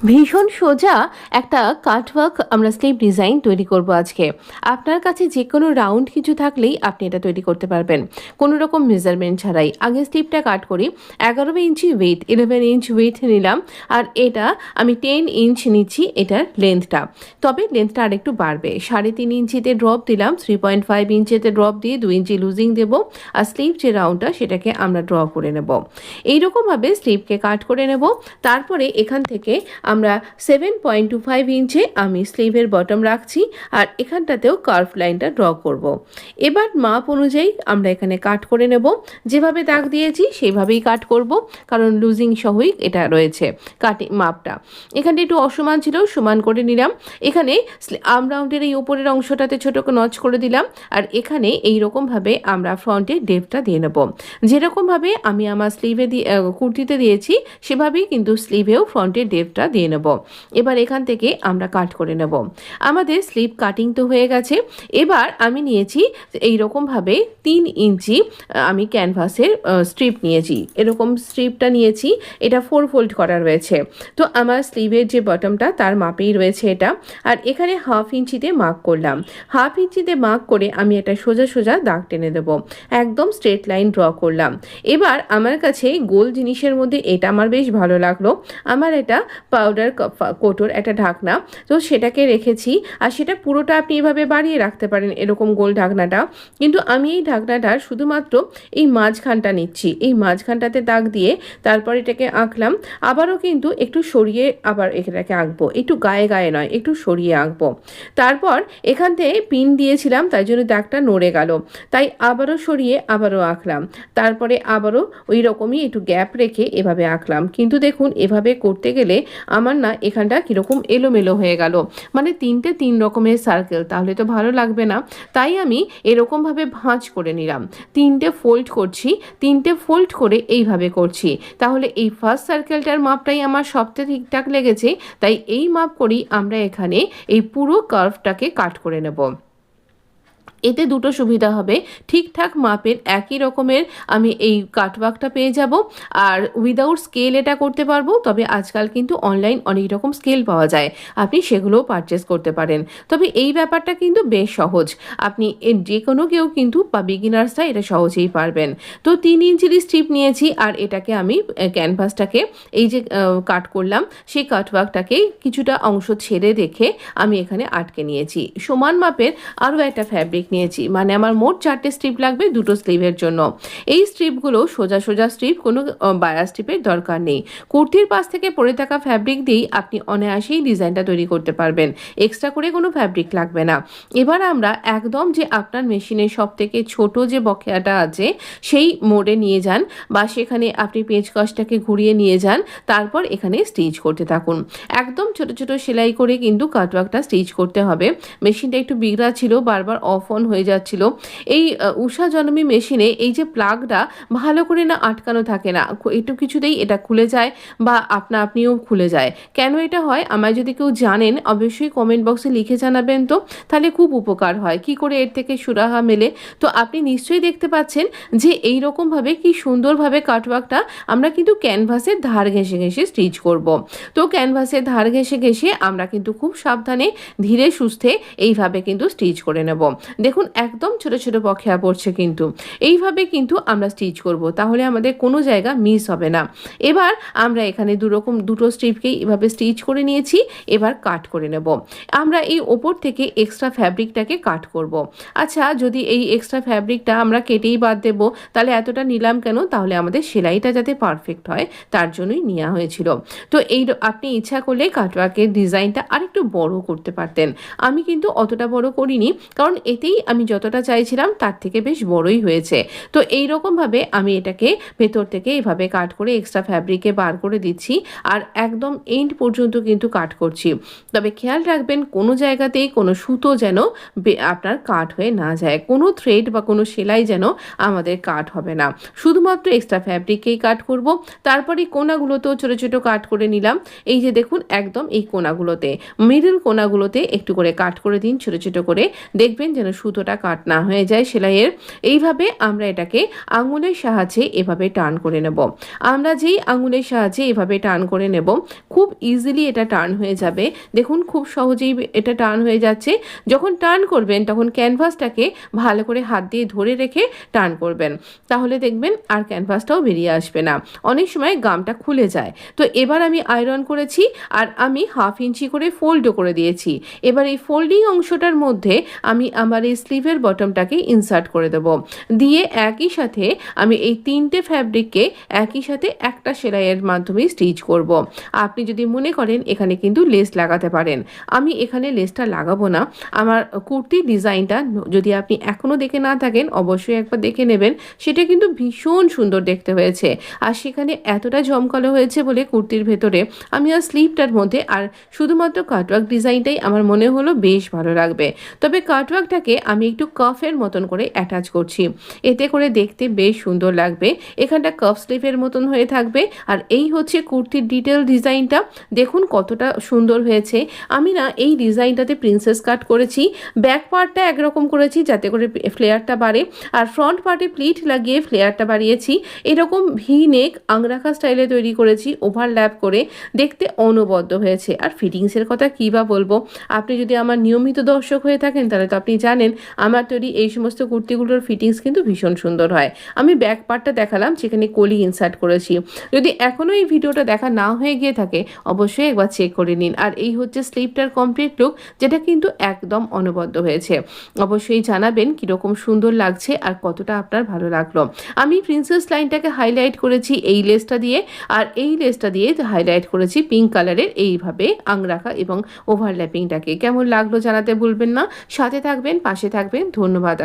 ভীষণ সোজা একটা কাটওয়ার্ক আমরা স্লিভ ডিজাইন তৈরি করব আজকে। আপনার কাছে যে কোনো রাউন্ড কিছু থাকলেই আপনি এটা তৈরি করতে পারবেন কোনো রকম মেজারমেন্ট ছাড়াই। আগে স্লিভটা কাট করি। 11 ইঞ্চি উইথ, 11 ইঞ্চ উইথ নিলাম, আর এটা আমি 10 ইঞ্চ নিচ্ছি এটার লেন্থটা। তবে লেন্থটা আরেকটু বাড়বে। 3.5 ইঞ্চিতে ড্রপ দিলাম, 3.5 ইঞ্চিতে ড্রপ দিয়ে 2 ইঞ্চি লুজিং দেবো, আর স্লিভ যে রাউন্ডটা সেটাকে আমরা ড্র করে নেব। এইরকমভাবে স্লিভকে কাট করে নেব। তারপরে এখান থেকে আমরা 7.25 ইঞ্চে আমি স্লিভের বটম রাখছি, আর এখানটাতেও কার্ভ লাইনটা ড্র করব। এবার মাপ অনুযায়ী আমরা এখানে কাট করে নেব। যেভাবে দাগ দিয়েছি সেইভাবেই কাট করব, কারণ লুজিং সহই এটা রয়েছে কাটিং মাপটা। এখানটা একটু অসমান ছিল, সমান করে নিলাম। এখানে আর্ম রাউন্ডের এই উপরের অংশটাতে ছোট নচ করে দিলাম, আর এখানে এইরকমভাবে আমরা ফ্রন্টে ডেপটা দিয়ে নেব। যেরকমভাবে আমি আমার স্লিভে কুর্তিতে দিয়েছি সেভাবেই কিন্তু স্লিভেও ফ্রন্টের ডেপটা দিয়ে নেব। এবার এখান থেকে আমরা কাট করে নেব। আমাদের স্লিভ কাটিং তো হয়ে গেছে। এবার আমি নিয়েছি এইরকমভাবে 3 ইঞ্চি আমি ক্যানভাসের স্ট্রিপ নিয়েছি। এরকম স্ট্রিপটা নিয়েছি, এটা 4 ফোল্ড করা রয়েছে। তো আমার স্লিভের যে বটমটা তার মাপেই রয়েছে এটা। আর এখানে 1/2 ইঞ্চিতে মার্ক করলাম। 1/2 ইঞ্চিতে মার্ক করে আমি এটা সোজা সোজা দাগ টেনে দেবো। একদম স্ট্রেট লাইন ড্র করলাম। এবার আমার কাছে গোল জিনিসের মধ্যে এটা আমার বেশ ভালো লাগলো। আমার এটা পাউডার কোটোর একটা ঢাকনা, তো সেটাকে রেখেছি। আর সেটা পুরোটা আপনি এভাবে বাড়িয়ে রাখতে পারেন, এরকম গোল ঢাকনাটা। কিন্তু আমি এই ঢাকনাটার শুধুমাত্র এই মাঝখানটা নিচ্ছি। এই মাঝখানটাতে দাগ দিয়ে তারপর এটাকে আঁকলাম। আবারও কিন্তু একটু সরিয়ে আবার এটাকে আঁকবো, একটু গায়ে গায়ে নয়, একটু সরিয়ে আঁকবো। তারপর এখান থেকে পিন দিয়েছিলাম, তাই জন্য দাগটা নড়ে গেল, তাই আবারও সরিয়ে আবারও আঁকলাম। তারপরে আবারও ওই রকমই একটু গ্যাপ রেখে এভাবে আঁকলাম। কিন্তু দেখুন এভাবে করতে গেলে আমার না এখানটা কীরকম এলোমেলো হয়ে গেল, মানে 3 রকমের সার্কেল, তাহলে তো ভালো লাগবে না। তাই আমি এরকমভাবে ভাঁজ করে নিলাম। 3টে ফোল্ড করছি, 3টে ফোল্ড করে এইভাবে করছি। তাহলে এই ফার্স্ট সার্কেলটার মাপটাই আমার সবচেয়ে ঠিকঠাক লেগেছে, তাই এই মাপ করেই আমরা এখানে এই পুরো কার্ভটাকে কাট করে নেব। এতে দুটো সুবিধা হবে, ঠিকঠাক মাপের একই রকমের আমি এই কাটওয়ার্কটা পেয়ে যাব, আর উইদাউট স্কেল এটা করতে পারবো। তবে আজকাল কিন্তু অনলাইন অনেক রকম স্কেল পাওয়া যায়, আপনি সেগুলোও পারচেস করতে পারেন। তবে এই ব্যাপারটা কিন্তু বেশ সহজ, আপনি যে কোনো কেউ কিন্তু বা বিগিনার্সরা এটা সহজেই পারবেন। তো 3 ইঞ্চির স্ট্রিপ নিয়েছি, আর এটাকে আমি ক্যানভাসটাকে এই যে কাট করলাম সেই কাটওয়ার্কটাকে কিছুটা অংশ ছেড়ে রেখে আমি এখানে আটকে নিয়েছি। সমান মাপের আরও একটা ফ্যাব্রিক নিয়েছি, মানে আমার মোট 4টে স্ট্রিপ লাগবে 2টো স্লিভের জন্য। এই স্ট্রিপগুলো সোজা সোজা স্ট্রিপ, কোনো বায়া স্ট্রিপের দরকার নেই। কুর্তির পাশ থেকে পরে থাকা ফ্যাব্রিক দিয়েই আপনি অনায়াসেই ডিজাইনটা তৈরি করতে পারবেন, এক্সট্রা করে কোনো ফ্যাব্রিক লাগবে না। এবার আমরা একদম যে আপনার মেশিনের সব থেকে ছোটো যে বকেয়াটা আছে সেই মোড়ে নিয়ে যান, বা সেখানে আপনি পেঁচকসটাকে ঘুরিয়ে নিয়ে যান। তারপর এখানে স্টিচ করতে থাকুন। একদম ছোট ছোট সেলাই করে কিন্তু কাটওয়ার্কটা স্টিচ করতে হবে। মেশিনটা একটু বিগড়া ছিল, বারবার অফ অন হয়ে যাচ্ছিল। এই ঊষা জনমী মেশিনে এই যে প্লাগটা ভালো করে না আটকানো থাকে না, একটু কিছুতেই এটা খুলে যায়, বা আপনিও খুলে যায়। কেন এটা হয় আমায় যদি কেউ জানেন অবশ্যই কমেন্ট বক্সে লিখে জানাবেন, তো তাহলে খুব উপকার হয়। কি করে এর থেকে সুরাহা মেলে। তো আপনি নিশ্চয়ই দেখতে পাচ্ছেন যে এই রকমভাবে কি সুন্দরভাবে কাটওয়ার্কটা আমরা কিন্তু ক্যানভাসের ধার ঘেঁষে ঘেঁষে স্টিচ করব। তো ক্যানভাসের ধার ঘেঁষে ঘেঁষে আমরা কিন্তু খুব সাবধানে ধীরে সুস্থে এইভাবে কিন্তু স্টিচ করে নেব। দেখুন একদম ছোট ছোট বকেয়া পড়ছে, কিন্তু এইভাবে কিন্তু আমরা স্টিচ করব, তাহলে আমাদের কোনো জায়গা মিস হবে না। এবার আমরা এখানে দুটো স্ট্রিপকেই এভাবে স্টিচ করে নিয়েছি। এবার কাট করে নেব। আমরা এই ওপর থেকে এক্সট্রা ফ্যাব্রিকটাকে কাট করব। আচ্ছা, যদি এই এক্সট্রা ফ্যাব্রিকটা আমরা কেটেই বাদ দেব, তাহলে এতটা নিলাম কেন? তাহলে আমাদের সেলাইটা যাতে পারফেক্ট হয় তার জন্যই নেওয়া হয়েছিল। তো আপনি ইচ্ছা করলে কাটওয়ার্কের ডিজাইনটা আরেকটু বড় করতে পারতেন। আমি কিন্তু অতটা বড় করিনি, কারণ এতেই আমি যতটা চাইছিলাম তার থেকে বেশ বড়ই হয়েছে। তো এই রকমভাবে আমি এটাকে ভেতর থেকে এইভাবে কাট করে এক্সট্রা ফ্যাব্রিকে বার করে দিচ্ছি, আর একদম এন্ড পর্যন্ত কিন্তু কাট করছি। তবে খেয়াল রাখবেন কোনো জায়গাতেই কোনো সুতো যেন আপনার কাট হয়ে না যায়, কোনো থ্রেড বা কোনো সেলাই যেন আমাদের কাট হবে না। শুধুমাত্র এক্সট্রা ফ্যাব্রিকেই কাট করব। তারপরে কোনাগুলোতেও ছোটো ছোটো কাট করে নিলাম। এই যে দেখুন একদম এই কোনাগুলোতে, মিডল কোনাগুলোতে একটু করে কাট করে দিন ছোটো ছোটো করে, দেখবেন যেন সুতোটা কাট না হয়ে যায় সেলাইয়ের। এইভাবে আমরা এটাকে আঙুলের সাহায্যে এভাবে টার্ন করে নেব। আমরা যেই আঙুলের সাহায্যে এভাবে টার্ন করে নেব, খুব ইজিলি এটা টার্ন হয়ে যাবে। দেখুন খুব সহজেই এটা টার্ন হয়ে যাচ্ছে। যখন টার্ন করবেন তখন ক্যানভাসটাকে ভালো করে হাত দিয়ে ধরে রেখে টার্ন করবেন, তাহলে দেখবেন আর ক্যানভাসটাও বেরিয়ে আসবে না। অনেক সময় গামটা খুলে যায়। তো এবার আমি আয়রন করেছি আর আমি 1/2 ইঞ্চি করে ফোল্ডও করে দিয়েছি। এবার এই ফোল্ডিং অংশটার মধ্যে আমি আমার এই স্লিভের বটমটাকে ইনসার্ট করে দেব। দিয়ে একই সাথে আমি এই 3টে ফ্যাব্রিককে একই সাথে একটা সেলাইয়ের মাধ্যমে স্টিচ করব। আপনি যদি মনে করেন এখানে কিন্তু লেস লাগাতে পারেন। আমি এখানে লেসটা লাগাবো না। আমার কুর্তির ডিজাইনটা যদি আপনি এখনও দেখে না থাকেন অবশ্যই একবার দেখে নেবেন। সেটা কিন্তু ভীষণ সুন্দর দেখতে হয়েছে। আর সেখানে এতটা জমকালো হয়েছে বলে কুর্তির ভেতরে আমি আর স্লিভটার মধ্যে আর শুধুমাত্র কাটওয়ার্ক ডিজাইনটাই আমার মনে হলো বেশ ভালো লাগবে। তবে কাটওয়ার্কটাকে আমি একটু কাফের মতন করে অ্যাটাচ করছি, এতে করে দেখতে বেশ সুন্দর লাগবে। এখানটা কাফ স্লিভের মতন হয়ে থাকবে। আর এই হচ্ছে কুর্তির ডিটেল ডিজাইনটা। দেখুন কতটা সুন্দর হয়েছে। আমি না এই ডিজাইনটাতে প্রিন্সেস কাট করেছি। ব্যাক পার্টটা একরকম করেছি যাতে করে ফ্লেয়ারটা বাড়ে, আর ফ্রন্ট পার্টে প্লিট লাগিয়ে ফ্লেয়ারটা বাড়িয়েছি। এরকম ভি নেক আংরাখা স্টাইলে তৈরি করেছি, ওভারল্যাপ করে, দেখতে অনবদ্য হয়েছে। আর ফিটিংসের কথা কী বা বলবো, আপনি যদি আমার নিয়মিত দর্শক হয়ে থাকেন তাহলে তো আপনি জানেন আমার তৈরি এই সমস্ত কুর্তিগুলোর ফিটিংস কিন্তু ভীষণ সুন্দর হয়। আমি ব্যাক পার্টটা দেখালাম, সেখানে কলি ইনসার্ট করেছি। যদি এখনও এই ভিডিওটা দেখা না হয়ে গিয়ে থাকে অবশ্যই একবার চেক করে নিন। আর এই হচ্ছে স্লিভটার কমপ্লিট লুক, যেটা কিন্তু একদম অনবদ্য হয়েছে। অবশ্যই জানাবেন কীরকম সুন্দর লাগছে আর কতটা আপনার ভালো লাগলো। আমি প্রিন্সেস লাইনটাকে হাইলাইট করেছি এই লেসটা দিয়ে, আর এই লেসটা দিয়ে হাইলাইট করেছি পিঙ্ক কালারের এইভাবে আংরাখা এবং ওভারল্যাপিংটাকে। কেমন লাগলো জানাতে ভুলবেন না। সাথে থাকবেন, পাশে থাকবেন। ধন্যবাদ।